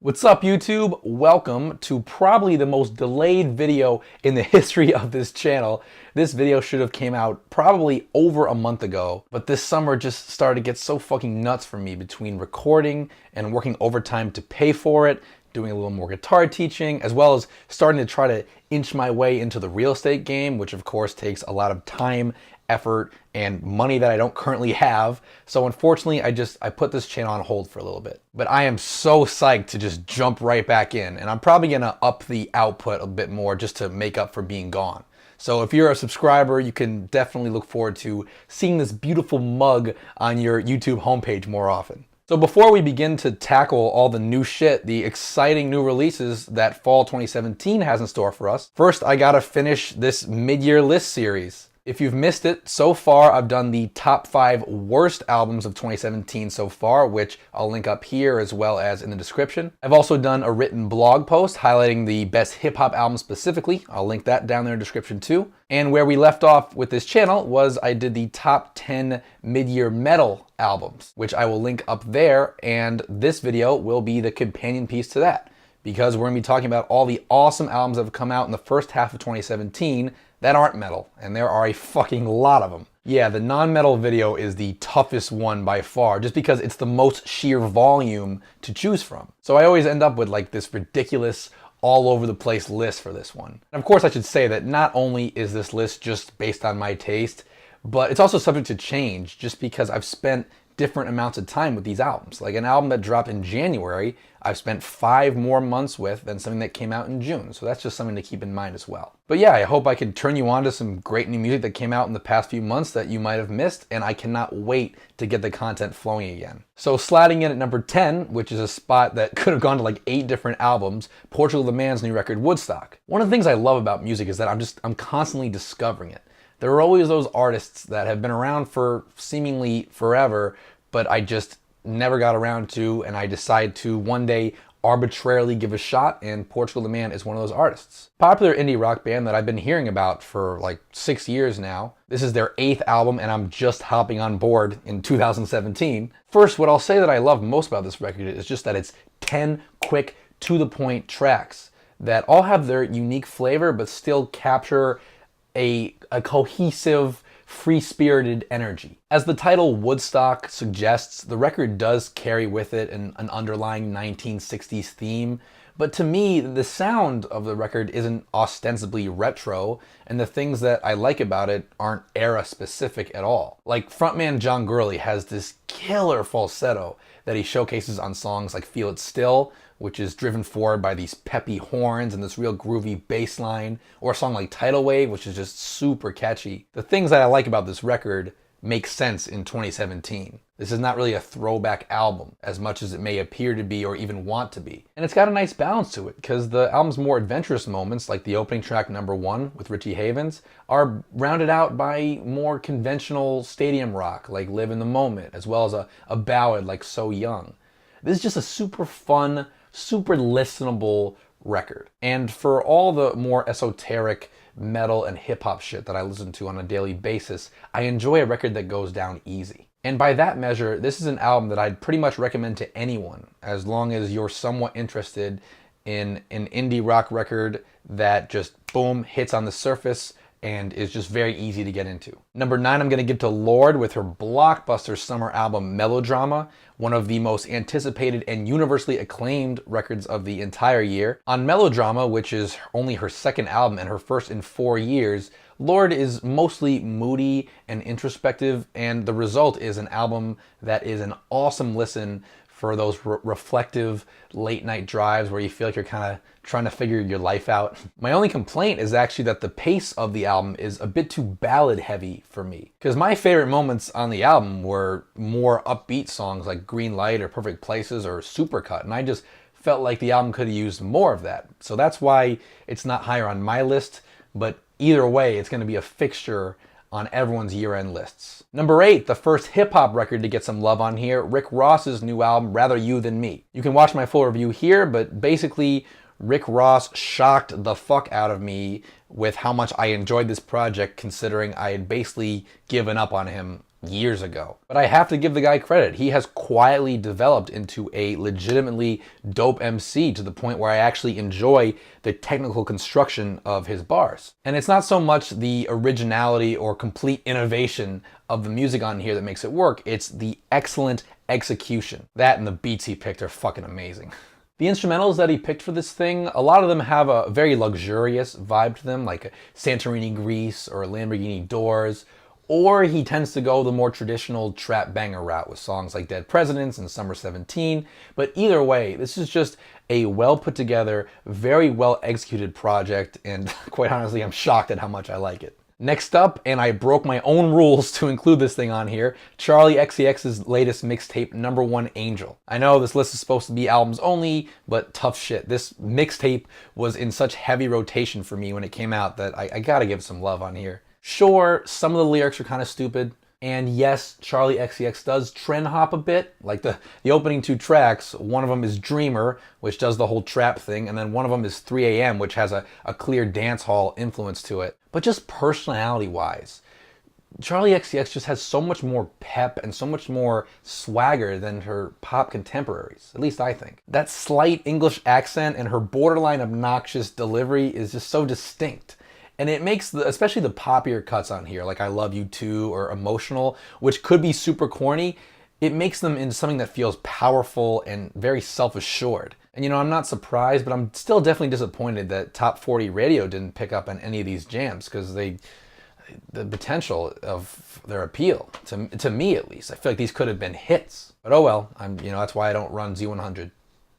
What's up, YouTube? Welcome to probably the most delayed video in the history of this channel. This video should have came out probably over a month ago, but this summer just started to get so fucking nuts for me between recording and working overtime to pay for it, doing a little more guitar teaching, as well as starting to try to inch my way into the real estate game, which of course takes a lot of time, effort, and money that I don't currently have. So unfortunately, I put this channel on hold for a little bit. But I am so psyched to just jump right back in, and I'm probably gonna up the output a bit more just to make up for being gone. So if you're a subscriber, you can definitely look forward to seeing this beautiful mug on your YouTube homepage more often. So before we begin to tackle all the new shit, the exciting new releases that fall 2017 has in store for us, first I gotta finish this mid-year list series. If you've missed it, so far I've done the top 5 worst albums of 2017 so far, which I'll link up here as well as in the description. I've also done a written blog post highlighting the best hip-hop albums specifically. I'll link that down there in the description too. And where we left off with this channel was I did the top 10 mid-year metal albums, which I will link up there, and this video will be the companion piece to that, because we're going to be talking about all the awesome albums that have come out in the first half of 2017 that aren't metal, and there are a fucking lot of them. Yeah, the non-metal video is the toughest one by far, just because it's the most sheer volume to choose from. So I always end up with like this ridiculous all over the place list for this one. And of course I should say that not only is this list just based on my taste, but it's also subject to change just because I've spent different amounts of time with these albums. Like an album that dropped in January, I've spent 5 more months with than something that came out in June. So that's just something to keep in mind as well. But yeah, I hope I could turn you on to some great new music that came out in the past few months that you might have missed, and I cannot wait to get the content flowing again. So sliding in at number 10, which is a spot that could have gone to like 8 different albums, Portugal the Man's new record, Woodstock. One of the things I love about music is that I'm constantly discovering it. There are always those artists that have been around for seemingly forever, but I just never got around to, and I decide to one day arbitrarily give a shot, and Portugal the Man is one of those artists. Popular indie rock band that I've been hearing about for like 6 years now. This is their 8th album, and I'm just hopping on board in 2017. First, what I'll say that I love most about this record is just that it's 10 quick, to-the-point tracks that all have their unique flavor, but still capture a cohesive, free-spirited energy. As the title Woodstock suggests, the record does carry with it an underlying 1960s theme, but to me, the sound of the record isn't ostensibly retro, and the things that I like about it aren't era-specific at all. Like, frontman John Gurley has this killer falsetto that he showcases on songs like Feel It Still, which is driven forward by these peppy horns and this real groovy bass line, or a song like Tidal Wave, which is just super catchy. The things that I like about this record make sense in 2017. This is not really a throwback album as much as it may appear to be or even want to be. And it's got a nice balance to it, because the album's more adventurous moments, like the opening track number 1 with Richie Havens, are rounded out by more conventional stadium rock like Live in the Moment, as well as a ballad like So Young. This is just a super fun, super listenable record. And for all the more esoteric metal and hip-hop shit that I listen to on a daily basis, I enjoy a record that goes down easy. And by that measure, this is an album that I'd pretty much recommend to anyone, as long as you're somewhat interested in an indie rock record that just, boom, hits on the surface and is just very easy to get into. Number 9, I'm gonna give to Lorde with her blockbuster summer album Melodrama, one of the most anticipated and universally acclaimed records of the entire year. On Melodrama, which is only her 2nd album and her first in 4 years, Lorde is mostly moody and introspective, and the result is an album that is an awesome listen for those reflective late night drives where you feel like you're kind of trying to figure your life out. My only complaint is actually that the pace of the album is a bit too ballad heavy for me, because my favorite moments on the album were more upbeat songs like Green Light or Perfect Places or Supercut, and I just felt like the album could have used more of that. So that's why it's not higher on my list, but either way, it's going to be a fixture on everyone's year-end lists. Number 8, the first hip-hop record to get some love on here, Rick Ross's new album, Rather You Than Me. You can watch my full review here, but basically, Rick Ross shocked the fuck out of me with how much I enjoyed this project, considering I had basically given up on him years ago. But I have to give the guy credit. He has quietly developed into a legitimately dope MC to the point where I actually enjoy the technical construction of his bars. And it's not so much the originality or complete innovation of the music on here that makes it work, it's the excellent execution. That and the beats he picked are fucking amazing. The instrumentals that he picked for this thing, a lot of them have a very luxurious vibe to them, like a Santorini Grease or a Lamborghini Doors, or he tends to go the more traditional trap banger route with songs like Dead Presidents and Summer 17. But either way, this is just a well put together, very well executed project, and quite honestly, I'm shocked at how much I like it. Next up, and I broke my own rules to include this thing on here, Charli XCX's latest mixtape, Number One Angel. I know this list is supposed to be albums only, but tough shit. This mixtape was in such heavy rotation for me when it came out that I gotta give some love on here. Sure, some of the lyrics are kind of stupid, and yes, Charli XCX does trend hop a bit. Like the opening two tracks, one of them is Dreamer, which does the whole trap thing, and then one of them is 3 AM, which has a clear dance hall influence to it. But just personality-wise, Charli XCX just has so much more pep and so much more swagger than her pop contemporaries, at least I think. That slight English accent and her borderline obnoxious delivery is just so distinct. And it makes, especially the poppier cuts on here, like I Love You Too or Emotional, which could be super corny, it makes them into something that feels powerful and very self-assured. And you know, I'm not surprised, but I'm still definitely disappointed that Top 40 Radio didn't pick up on any of these jams, because the potential of their appeal, to me at least, I feel like these could have been hits. But oh well, that's why I don't run Z100.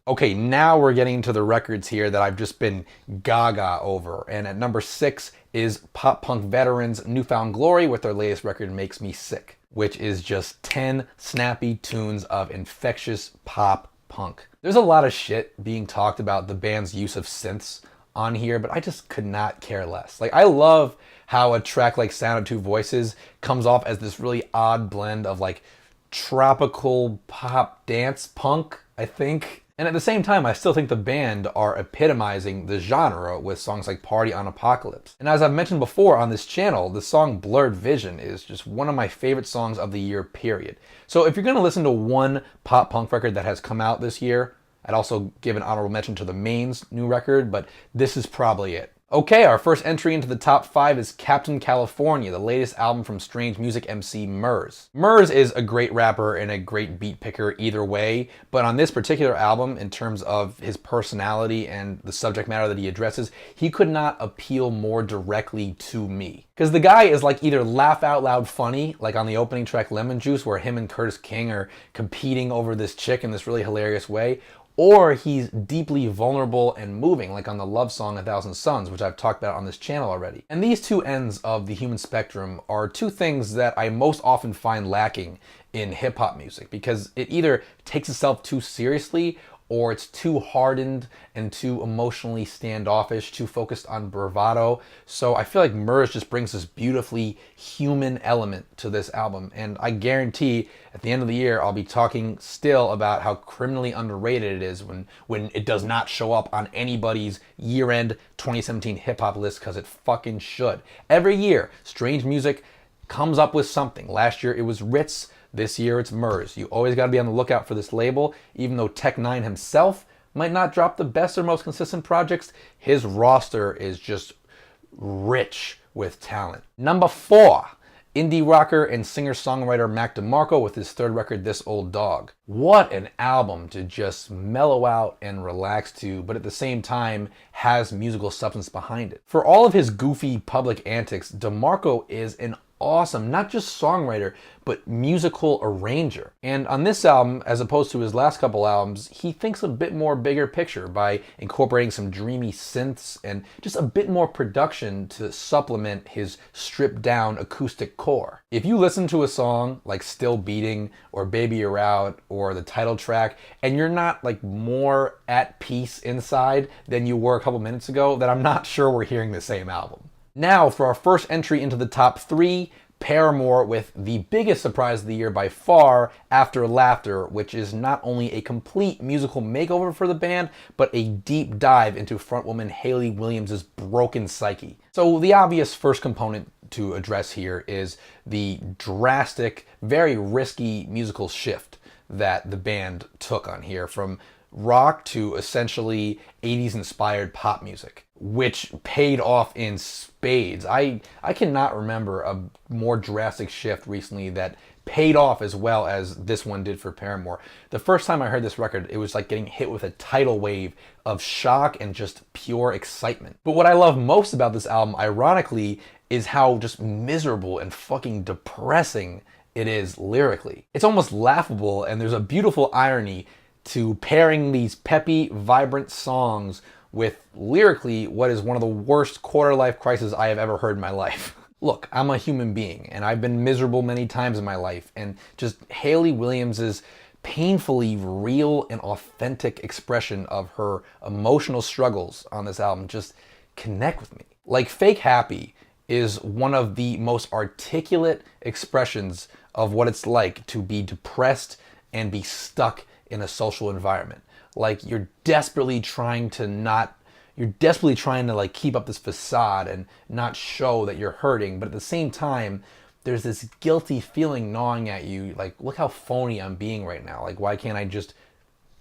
Okay, now we're getting to the records here that I've just been gaga over. And at number 6 is pop punk veterans New Found Glory with their latest record, Makes Me Sick, which is just 10 snappy tunes of infectious pop punk. There's a lot of shit being talked about the band's use of synths on here, but I just could not care less. Like, I love how a track like Sound of Two Voices comes off as this really odd blend of like tropical pop dance punk, I think. And at the same time, I still think the band are epitomizing the genre with songs like Party on Apocalypse. And as I've mentioned before on this channel, the song Blurred Vision is just one of my favorite songs of the year, period. So if you're going to listen to one pop punk record that has come out this year, I'd also give an honorable mention to the Main's new record, but this is probably it. Okay, our first entry into the top 5 is Captain California, the latest album from strange music MC Murs. Murs is a great rapper and a great beat picker either way, but on this particular album, in terms of his personality and the subject matter that he addresses, he could not appeal more directly to me. Because the guy is like either laugh out loud funny, like on the opening track Lemon Juice, where him and Curtis King are competing over this chick in this really hilarious way, or he's deeply vulnerable and moving, like on the love song 1,000 Suns, which I've talked about on this channel already. And these two ends of the human spectrum are two things that I most often find lacking in hip-hop music, because it either takes itself too seriously or it's too hardened and too emotionally standoffish, too focused on bravado. So I feel like Murs just brings this beautifully human element to this album. And I guarantee at the end of the year, I'll be talking still about how criminally underrated it is when it does not show up on anybody's year-end 2017 hip-hop list, because it fucking should. Every year, strange music comes up with something. Last year it was Ritz. This year it's Murs. You always got to be on the lookout for this label. Even though Tech Nine himself might not drop the best or most consistent projects, his roster is just rich with talent. Number 4, indie rocker and singer-songwriter Mac DeMarco with his third record, This Old Dog. What an album to just mellow out and relax to, but at the same time has musical substance behind it. For all of his goofy public antics, DeMarco is an awesome, not just songwriter, but musical arranger. And on this album, as opposed to his last couple albums, he thinks a bit more bigger picture by incorporating some dreamy synths and just a bit more production to supplement his stripped down acoustic core. If you listen to a song like Still Beating or Baby You're Out or the title track, and you're not like more at peace inside than you were a couple minutes ago, then I'm not sure we're hearing the same album. Now for our first entry into the top 3, Paramore with the biggest surprise of the year by far, After Laughter, which is not only a complete musical makeover for the band, but a deep dive into frontwoman Hayley Williams' broken psyche. So the obvious first component to address here is the drastic, very risky musical shift that the band took on here, from rock to essentially 80s inspired pop music, which paid off in spades. I cannot remember a more drastic shift recently that paid off as well as this one did for Paramore. The first time I heard this record, it was like getting hit with a tidal wave of shock and just pure excitement. But what I love most about this album, ironically, is how just miserable and fucking depressing it is lyrically. It's almost laughable, and there's a beautiful irony to pairing these peppy, vibrant songs with lyrically what is one of the worst quarter-life crises I have ever heard in my life. Look, I'm a human being, and I've been miserable many times in my life, and just Hayley Williams' painfully real and authentic expression of her emotional struggles on this album just connect with me. Like, Fake Happy is one of the most articulate expressions of what it's like to be depressed and be stuck in a social environment. Like, you're desperately trying to like keep up this facade and not show that you're hurting, but at the same time, there's this guilty feeling gnawing at you, like, look how phony I'm being right now. Like, why can't I just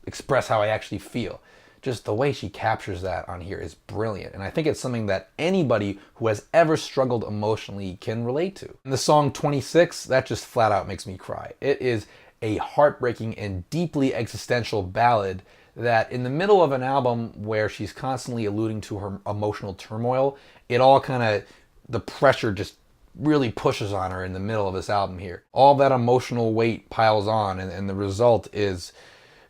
express how I actually feel? Just the way she captures that on here is brilliant, and I think it's something that anybody who has ever struggled emotionally can relate to. And the song 26, that just flat out makes me cry. It is a heartbreaking and deeply existential ballad that, in the middle of an album where she's constantly alluding to her emotional turmoil, it all kind of, the pressure just really pushes on her in the middle of this album here. All that emotional weight piles on, and the result is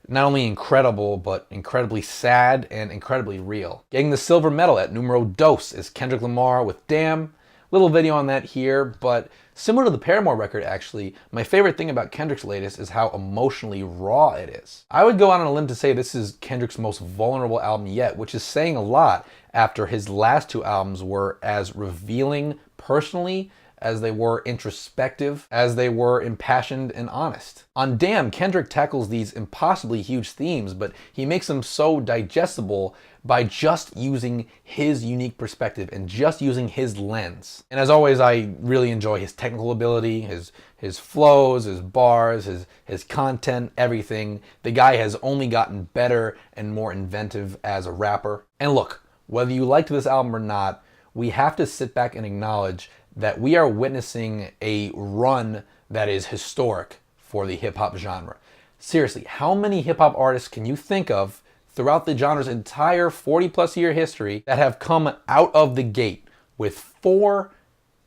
not only incredible, but incredibly sad and incredibly real. Getting the silver medal at numero dos is Kendrick Lamar with Damn. Little video on that here, but similar to the Paramore record, actually, my favorite thing about Kendrick's latest is how emotionally raw it is. I would go out on a limb to say this is Kendrick's most vulnerable album yet, which is saying a lot after his last two albums were as revealing personally as they were introspective, as they were impassioned and honest. On Damn, Kendrick tackles these impossibly huge themes, but he makes them so digestible by just using his unique perspective and just using his lens. And as always, I really enjoy his technical ability, his flows, his bars, his content, everything. The guy has only gotten better and more inventive as a rapper. And look, whether you liked this album or not, we have to sit back and acknowledge that we are witnessing a run that is historic for the hip-hop genre. Seriously, how many hip-hop artists can you think of throughout the genre's entire 40-plus year history that have come out of the gate with 4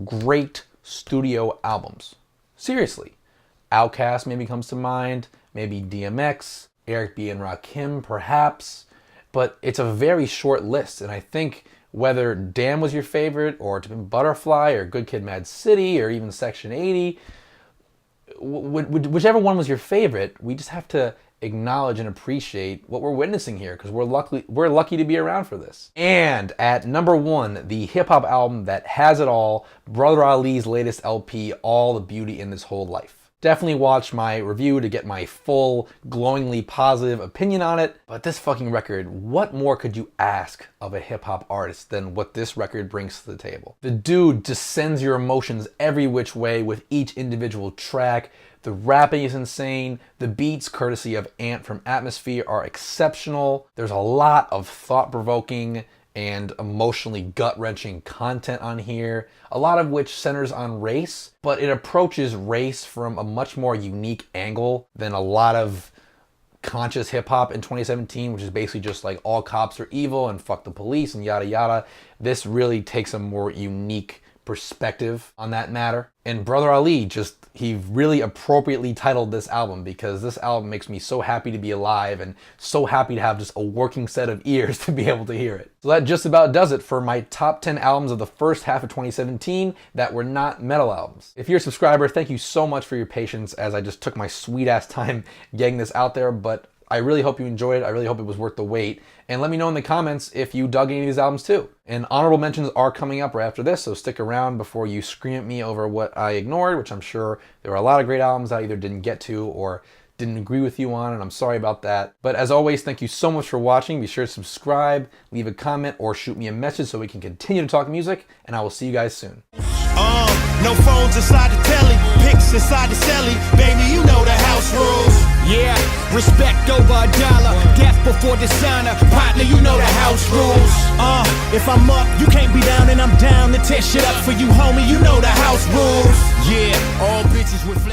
great studio albums? Seriously. Outkast maybe comes to mind, maybe DMX, Eric B. and Rakim perhaps, but it's a very short list, and I think whether Damn was your favorite, or To Pimp a Butterfly, or Good Kid, Mad City, or even Section 80, whichever one was your favorite, we just have to acknowledge and appreciate what we're witnessing here, because we're lucky to be around for this. And at number 1, the hip-hop album that has it all, Brother Ali's latest LP, All the Beauty in This Whole Life. Definitely watch my review to get my full, glowingly positive opinion on it. But this fucking record, what more could you ask of a hip-hop artist than what this record brings to the table? The dude just sends your emotions every which way with each individual track. The rapping is insane. The beats, courtesy of Ant from Atmosphere, are exceptional. There's a lot of thought-provoking and emotionally gut-wrenching content on here, a lot of which centers on race, but it approaches race from a much more unique angle than a lot of conscious hip-hop in 2017, which is basically just like all cops are evil and fuck the police and yada yada. This really takes a more unique perspective on that matter. And Brother Ali, he really appropriately titled this album, because this album makes me so happy to be alive and so happy to have just a working set of ears to be able to hear it. So that just about does it for my top 10 albums of the first half of 2017 that were not metal albums. If you're a subscriber, thank you so much for your patience as I just took my sweet ass time getting this out there, but I really hope you enjoyed it. I really hope it was worth the wait. And let me know in the comments if you dug any of these albums too. And honorable mentions are coming up right after this, so stick around before you scream at me over what I ignored, which I'm sure there were a lot of great albums I either didn't get to or didn't agree with you on, and I'm sorry about that. But as always, thank you so much for watching. Be sure to subscribe, leave a comment, or shoot me a message so we can continue to talk music, and I will see you guys soon. No phones inside the telly, pics inside the celly. Baby, you know the house rules. Yeah, respect over a dollar, death before dishonor. Partner, you know the house rules. If I'm up, you can't be down, and I'm down to tear shit up for you, homie. You know the house rules. Yeah, all bitches with